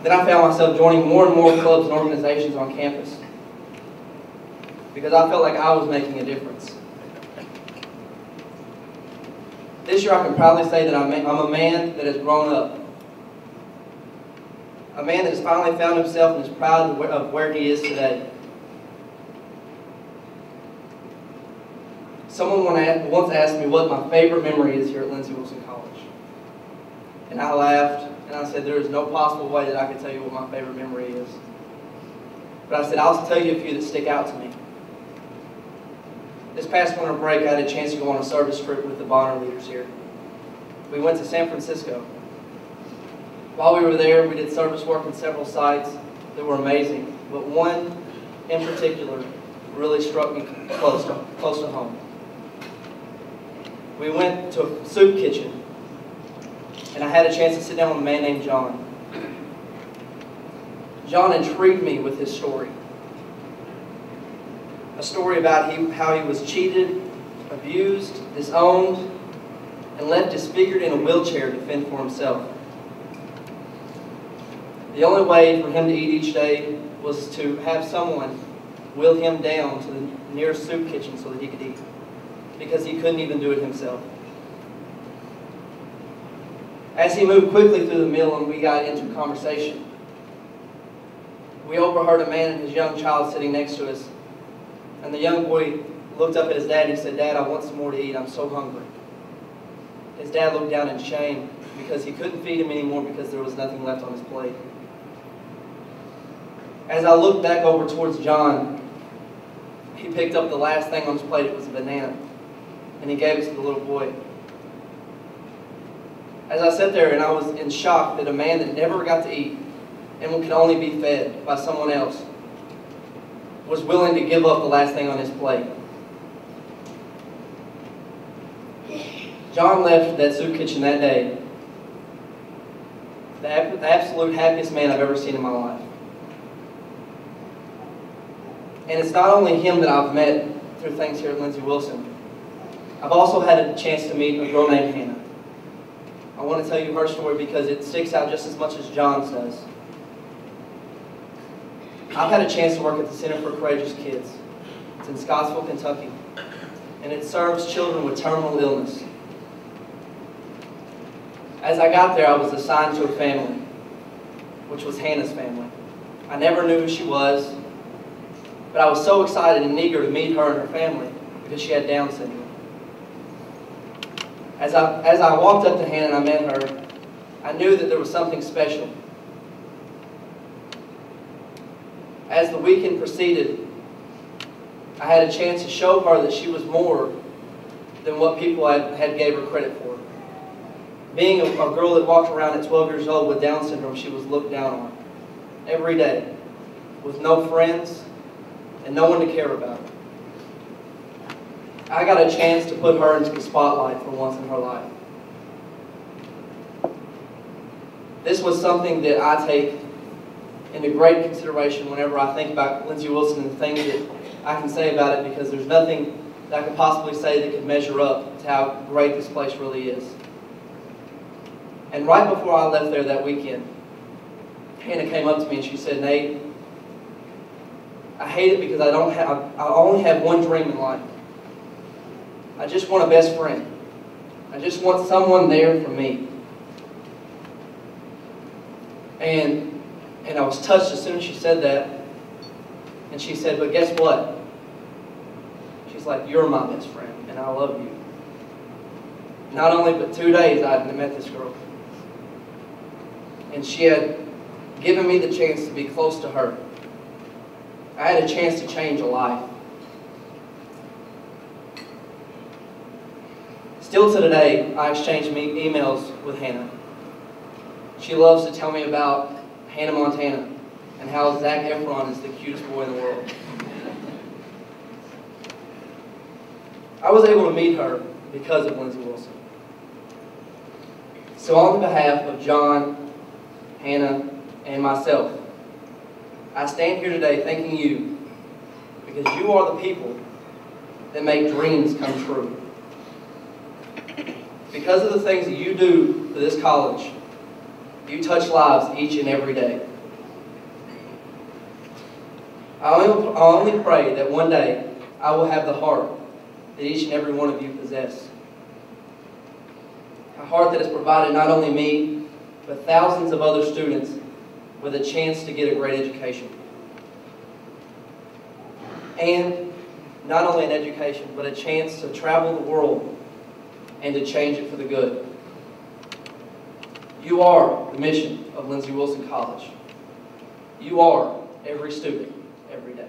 Then I found myself joining more and more clubs and organizations on campus because I felt like I was making a difference. This year I can proudly say that I'm a man that has grown up. A man that has finally found himself and is proud of where he is today. Someone once asked me what my favorite memory is here at Lindsey Wilson College. And I laughed and I said there is no possible way that I could tell you what my favorite memory is. But I said I'll tell you a few that stick out to me. This past winter break I had a chance to go on a service trip with the Bonner leaders here. We went to San Francisco. While we were there, we did service work in several sites that were amazing, but one in particular really struck me close to home. We went to a soup kitchen, and I had a chance to sit down with a man named John. John intrigued me with his story. A story about how he was cheated, abused, disowned, and left disfigured in a wheelchair to fend for himself. The only way for him to eat each day was to have someone wheel him down to the nearest soup kitchen so that he could eat, because he couldn't even do it himself. As he moved quickly through the meal and we got into conversation, we overheard a man and his young child sitting next to us, and the young boy looked up at his dad and he said, "Dad, I want some more to eat. I'm so hungry." His dad looked down in shame because he couldn't feed him anymore because there was nothing left on his plate. As I looked back over towards John, he picked up the last thing on his plate. It was a banana, and he gave it to the little boy. As I sat there and I was in shock that a man that never got to eat and could only be fed by someone else was willing to give up the last thing on his plate. John left that soup kitchen that day the absolute happiest man I've ever seen in my life. And it's not only him that I've met through things here at Lindsey Wilson. I've also had a chance to meet a girl named Hannah. I want to tell you her story because it sticks out just as much as John's does. I've had a chance to work at the Center for Courageous Kids. It's in Scottsville, Kentucky. And it serves children with terminal illness. As I got there, I was assigned to a family, which was Hannah's family. I never knew who she was, but I was so excited and eager to meet her and her family because she had Down syndrome. As I walked up to Hannah and I met her, I knew that there was something special. As the weekend proceeded, I had a chance to show her that she was more than what people had gave her credit for. Being a girl that walked around at 12 years old with Down syndrome, she was looked down on every day, with no friends and no one to care about her. I got a chance to put her into the spotlight for once in her life. This was something that I take into great consideration whenever I think about Lindsey Wilson and the things that I can say about it, because there's nothing that I could possibly say that could measure up to how great this place really is. And right before I left there that weekend, Hannah came up to me and she said, "Nate, I hate it because I only have one dream in life. I just want a best friend. I just want someone there for me." And I was touched as soon as she said that. And she said, "But guess what?" She's like, "You're my best friend, and I love you." Not only but 2 days I had met this girl. And she had given me the chance to be close to her. I had a chance to change a life. Still to today, I exchange emails with Hannah. She loves to tell me about Hannah Montana and how Zac Efron is the cutest boy in the world. I was able to meet her because of Lindsey Wilson. So on behalf of John, Hannah, and myself, I stand here today thanking you because you are the people that make dreams come true. Because of the things that you do for this college, you touch lives each and every day. I only pray that one day I will have the heart that each and every one of you possess. A heart that has provided not only me, but thousands of other students with a chance to get a great education. And not only an education, but a chance to travel the world and to change it for the good. You are the mission of Lindsey Wilson College. You are every student, every day.